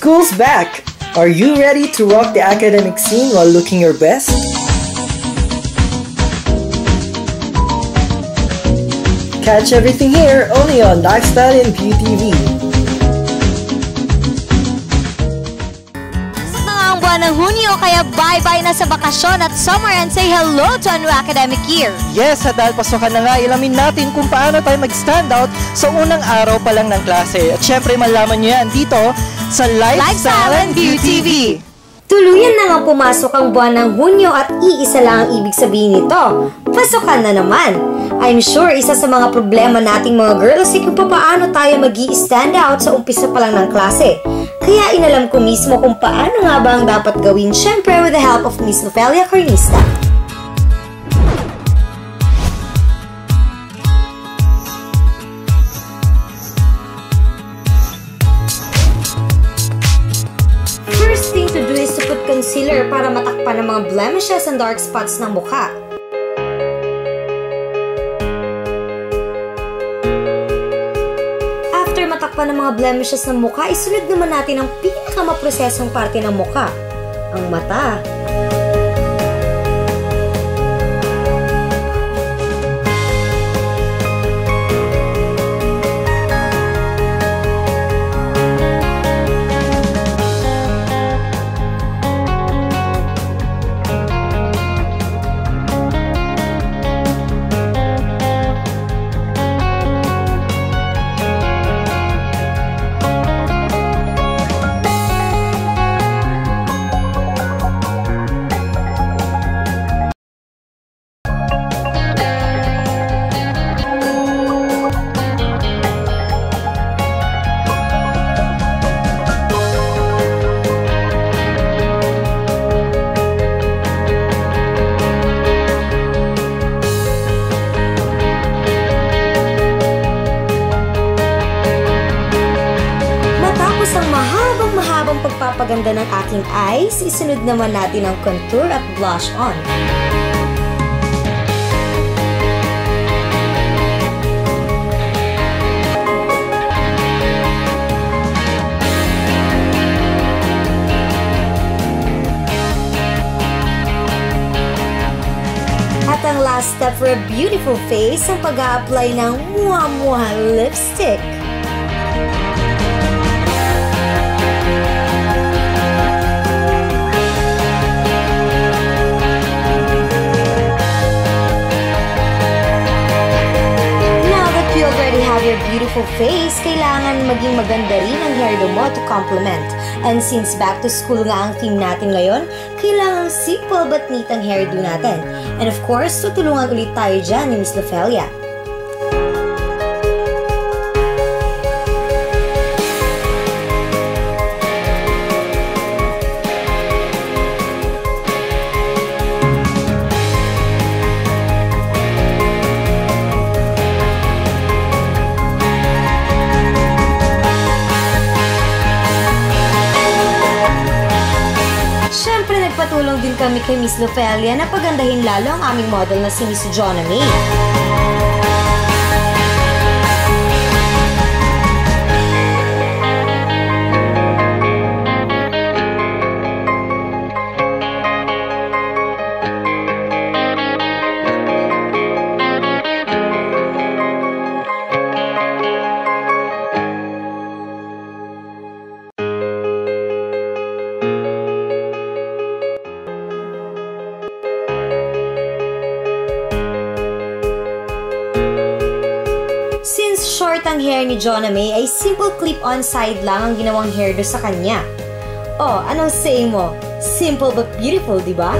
School's back! Are you ready to rock the academic scene while looking your best? Catch everything here only on Lifestyle and BEAUTV. Ng Hunyo, kaya bye-bye na sa bakasyon at summer and say hello to a new academic year. Yes, at dahil pasukan na nga, ilamin natin kung paano tayo mag-stand out sa unang araw pa lang ng klase. At syempre, malaman nyo yan dito sa Lifestyle and BEAUTV. Tuluyan na nga pumasok ang buwan ng Hunyo at iisa lang ang ibig sabihin nito. Pasukan na naman. I'm sure isa sa mga problema nating mga girls ay kung paano tayo mag-i-stand out sa umpisa pa lang ng klase. Kaya inalam ko mismo kung paano nga ba ang dapat gawin, syempre with the help of Miss Lofelia Cornista. First thing to do is to put concealer para matakpan ang mga blemishes and dark spots ng mukha. After matakpan ng mga blemishes ng mukha, isunod naman natin ang pinakamaprosesong parte ng mukha, ang mata. Ang mahabang pagpapaganda ng aking eyes, isunod naman natin ang contour at blush on. At ang last step for a beautiful face, ang pag-a-apply ng muha-muha lipstick. Your beautiful face, kailangan maging maganda rin ang hairdo mo to complement. And since back to school nga ang theme natin ngayon, kailangan simple but neat ang hairdo natin. And of course, tutulungan ulit tayo dyan ni Miss Lofelia. Nagpatulong din kami kay Miss Lofelia na pagandahin lalo ang aming model na si Miss Jonna May. Since short ang hair ni Jonna May, ay simple clip-on side lang ang ginawang hairdo sa kanya. Oh, anong say mo? Simple but beautiful, di ba?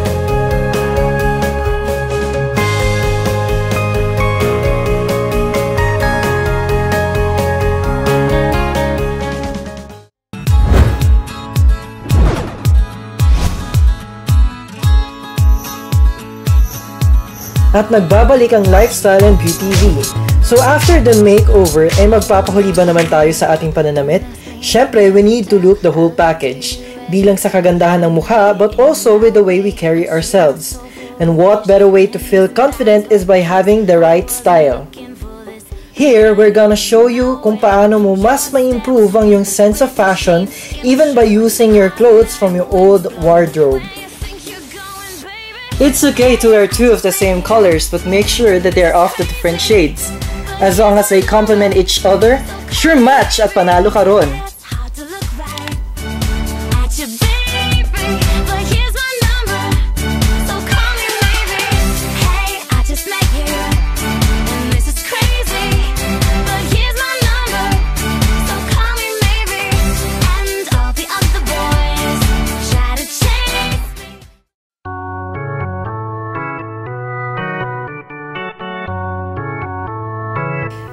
At nagbabalik ang Lifestyle and BEAUTV. So after the makeover, ay magpapahuli ba naman tayo sa ating pananamit? Syempre, we need to look the whole package. Di lang sa kagandahan ng mukha, but also with the way we carry ourselves. And what better way to feel confident is by having the right style. Here, we're gonna show you kung paano mo mas ma-improve ang yung sense of fashion even by using your clothes from your old wardrobe. It's okay to wear two of the same colors, but make sure that they're of the different shades. As long as they complement each other, sure match at panalo ka ron.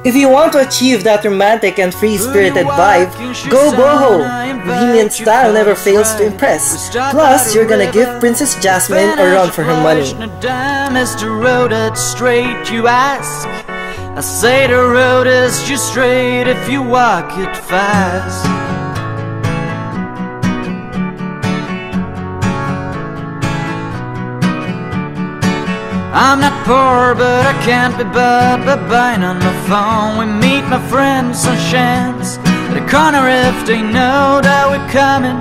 If you want to achieve that romantic and free-spirited vibe, go boho! Bohemian style never fails to impress. Plus, you're gonna give Princess Jasmine a run for her money. Is the road that's straight, you ask? I say the road is just straight if you walk it fast. I'm not poor, but I can't be bought by buying on the phone. We meet my friends on chance at a corner if they know that we're coming.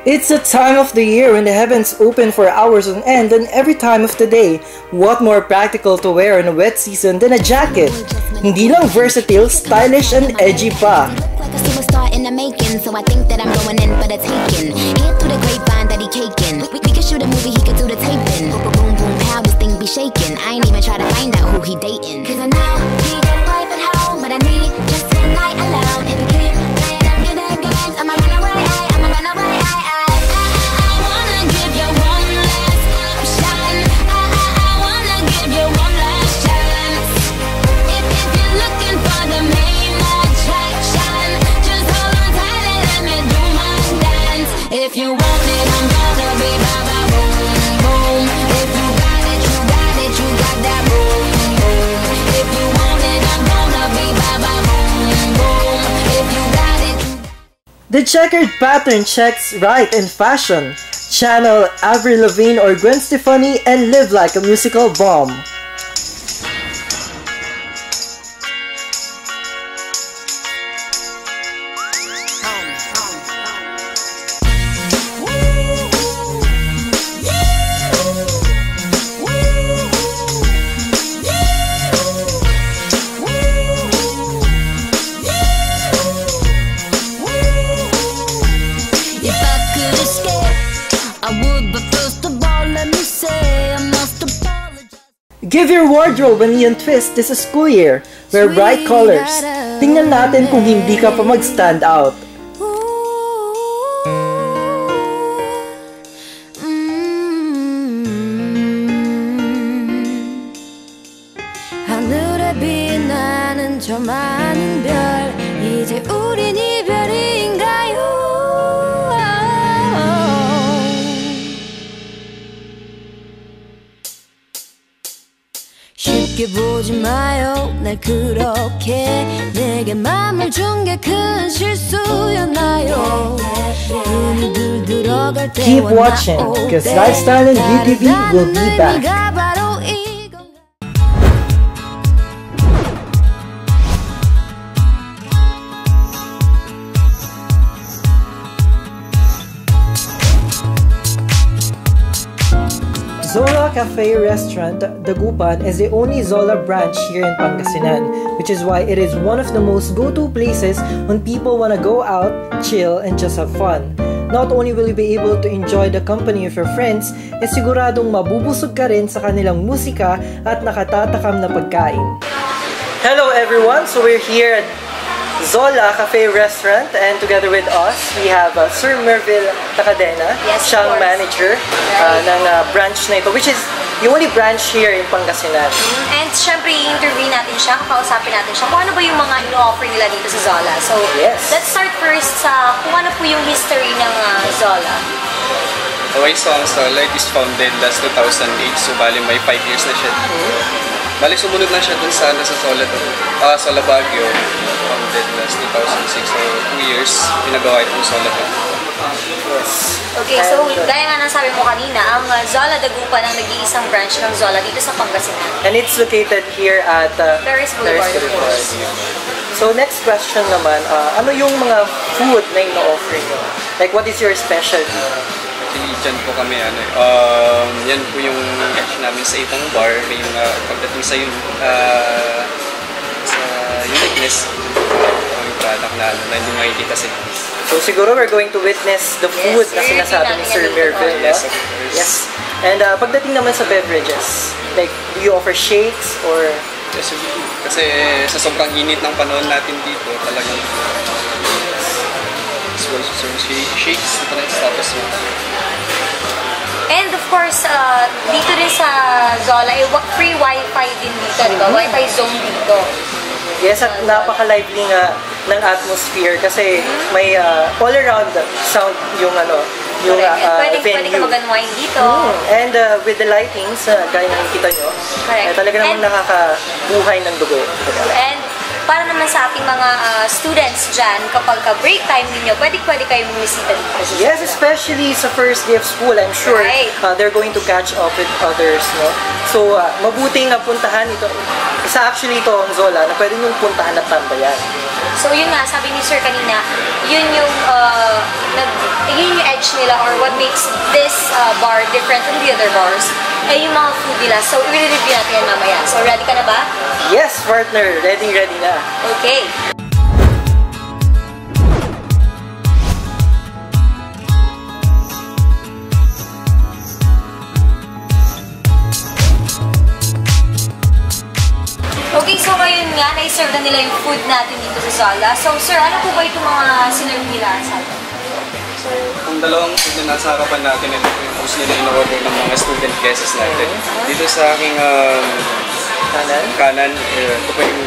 It's the time of the year when the heavens open for hours on end and every time of the day. What more practical to wear in a wet season than a jacket? Hindi lang versatile, stylish, and edgy pa. In the making, so I think that I'm going in for the taking. Hear through the grapevine that he caking. We could shoot a movie, he could do the taping. Boom, boom, boom, pow, this thing be shaking. I ain't even try to find out who he dating. Cause I know he got a wife at home, but I need just one night alone. If you keep playing them good games, I'ma run away, I'ma run away, I wanna give you one last option. I wanna give you one last chance. If you're looking for the main attraction, just hold on tight and let me do my dance. If you want it, I'm gonna be ba-ba boom, boom. If you got it, you got it, you got that boom, boom. If you want it, I'm gonna be ba-ba boom, boom. If you got it, The checkered pattern checks right in fashion. Channel Avril Lavigne or Gwen Stefani and live like a musical bomb. if I could escape, I would, but first of all, let me say I must apologize. Give your wardrobe a neon twist this school year. Wear bright colors. Tingnan natin kung hindi ka pa mag-stand out. 하늘에 빛나는 저 많은 별, 이제 우린 이별인가요? 쉽게 보지 마요 날 그렇게, 내게 맘을 준 게 큰 실수였나요? 눈이 들 들어갈 때 Keep watching, because Lifestyle and BEAUTV will be back. Zola Cafe Restaurant, Dagupan is the only Zola branch here in Pangasinan, which is why it is one of the most go-to places when people want to go out, chill, and just have fun. Not only will you be able to enjoy the company of your friends, siguradong mabubusog ka rin sa kanilang musika at nakatatakam na pagkain. Hello everyone! So we're here at Zola Cafe Restaurant, and together with us, we have Sir Merville Tacadena, Yes, siyang of course. manager ng branch na ito, which is the only branch here in Pangasinan. And syempre, i-interview natin siya, kakausapin natin siya kung ano ba yung mga ino-offer nila dito sa Zola. So, Yes. let's start first sa kung ano po yung history ng Zola. Okay, so ang Zola is founded last 2008, so bali may 5 years na siya. Bali sumunod na siya dun sa Zola to. Zola Baguio, founded last 2006, so 2 years pinagawa itong Zola to. Okay, so gaya nga ng sabi mo kanina, ang Zola Dagupan ang nag-iisang branch ng Zola dito sa Pangasinan. And it's located here at Paris Boulevard, of course. So next question naman, ano yung mga food na ino-offer nyo? Like what is your specialty? Dyan po kami, yan po yung catch namin sa ibang bar. May mga pagdating sa uniqueness, yung product na hindi makikita sa inyo. So siguro we're going to witness the food na sinasabi ni Sir Merville. Yes, of course. Yes. And pagdating naman sa beverages, like do you offer shakes or... Yes, kasi sa sobrang init ng panahon natin dito, talagang shakes, tapos And of course, dito rin sa Zola, free wifi din dito, di ba? Wifi zone dito. Yes, at napaka-lively nga ng atmosphere kasi may all around sound yung yung Pwede venue. ka mag-unwind dito. And with the lightings, gaya ng nakikita nyo, talaga namang nakakabuhay ng dugo. And para naman sa ating mga students dyan, kapag break time ninyo, pwede kayong bumisita dito. Yes, especially sa first day of school, I'm sure they're going to catch up with others, no? So, mabuting puntahan ito. Actually ito ang Zola na pwede nyo puntahan at tambayan. So, yun nga, sabi ni Sir kanina, yun yung edge nila or what makes this bar different from the other bars ay yung mga food nila. So, i-review natin yan mamaya. So, ready ka na ba? Yes, partner. Ready na. Okay. Okay, so ngayon nga, na-serve na nila yung food natin dito sa Zola. So, sir, ano po ba itong mga sinerve nila sa atin? Ang dalawang food na nasa harapan natin, ito po yung mostly na in-order ng mga student guests natin. Dito sa aking kanan, ito po yung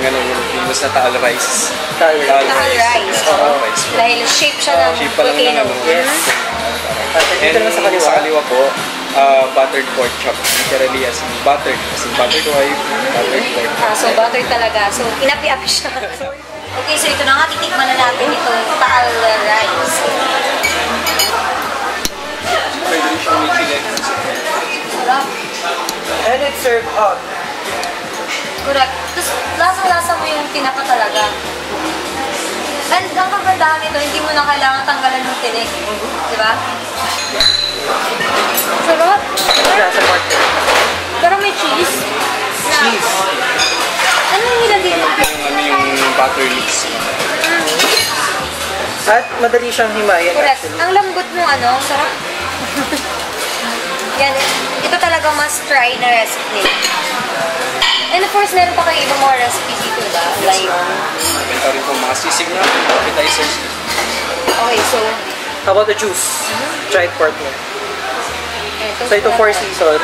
famous na taal rice. Taal rice. Dahil shape siya ng volcano. Yes. And sa kaliwa po, buttered pork chop. Literally as in buttered wife, buttered wife. So buttered talaga. So inapi-api siya. Okay, so ito na nga, titikman na natin itong taal rice. Pwede rin siyang may chili. And it's served hot. Correct. Tapos lasang-lasa mo yung tinapa talaga. And ang kagandahan nito, hindi mo na kailangan tanggalan ng tinik. Di ba? Sarap. Pero may cheese. Cheese. Ano yung nilagay mo? Yung butter mix. At madali siyang himayin. Correct. Actually. Ang lambot mo, sarap. Yan, ito talaga must try na recipe. And of course, meron pa kayong ibang mga recipe dito, ba? Like, Ito rin po mga sisig na appetizers. okay, so, How about the juice? Try it, partner. So ito 4 seasons.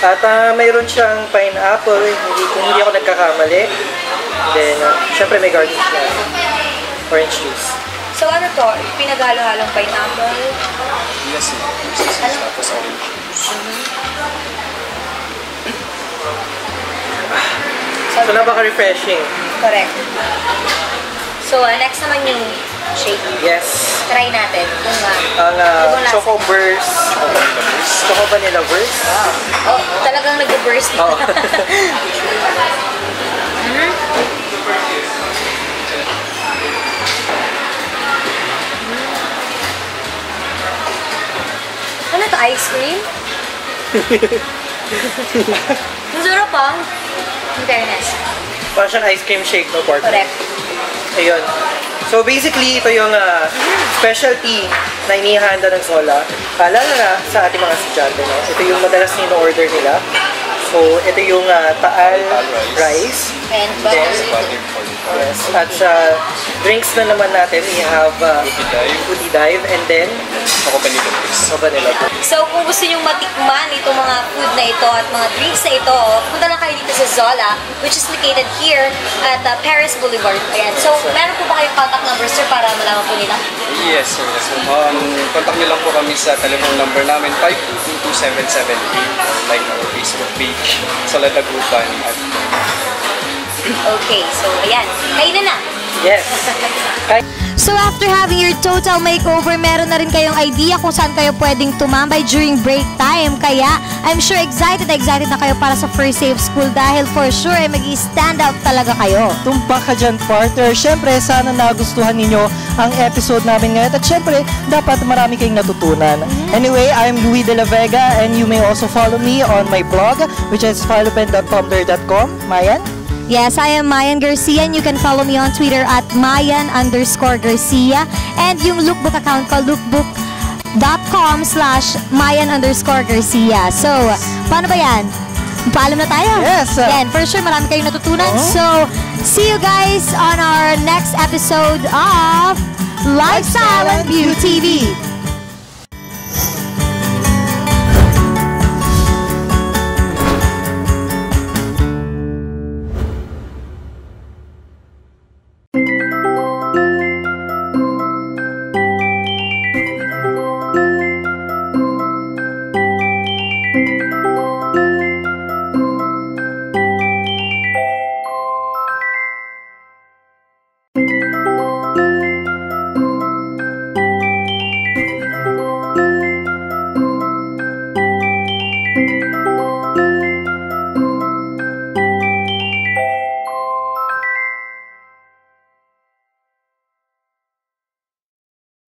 At mayroon siyang pineapple, hindi ako nagkakamali. Then, syempre may garlic na. Orange juice. so ano to? Pinaghalo-halong pineapple. Yes, tapos orange juice. So napaka-refreshing. Correct. So, next naman yung shake. Yes. Try natin. Ang Choco Burst. Choco Vanilla Burst. Oh, talagang nag-burst. Oh. Ano to? Ice cream? Masarap pang. In fairness. Parang siyang ice cream shake, no, partner? Correct. Ayun. So basically, ito yung specialty na inihanda ng Zola. Lalo na sa ating mga estudyante, no? Ito yung madalas nino-order nila. So, ito yung taal rice. And Yes. At sa drinks na naman natin, we have Fruity Dive and then Choco Vanilla Burst. So, kung gusto nyo matikman itong mga food na ito at mga drinks na ito, punta lang kayo dito sa Zola, which is located here at Paris Boulevard. Ayan. So, meron po ba kayong contact number, sir, para malaman po nila? Yes, sir. So, contact nyo lang po kami sa telephone number namin, 5222778, like our Facebook page, Zola Dagupan. Okay, so ayan. Kain na na! yes. So after having your total makeover, meron na rin kayong idea kung saan kayo pwedeng tumambay during break time. Kaya I'm sure excited na kayo para sa first day of school dahil for sure ay mag-i-stand out talaga kayo. Tumpak ka dyan, partner. Siyempre, sana nagustuhan ninyo ang episode namin ngayon. At siyempre, dapat marami kayong natutunan. Anyway, I'm Louis de la Vega and you may also follow me on my blog, which is philopen.tumblr.com. Mayan? Yes, I am Mayan Garcia and you can follow me on Twitter at Mayan_Garcia and yung lookbook account ko, lookbook.com/Mayan_Garcia. So, paano ba yan? Paalam na tayo? Yes. Yan, for sure marami kayong natutunan. So, see you guys on our next episode of Lifestyle and BEAUTV.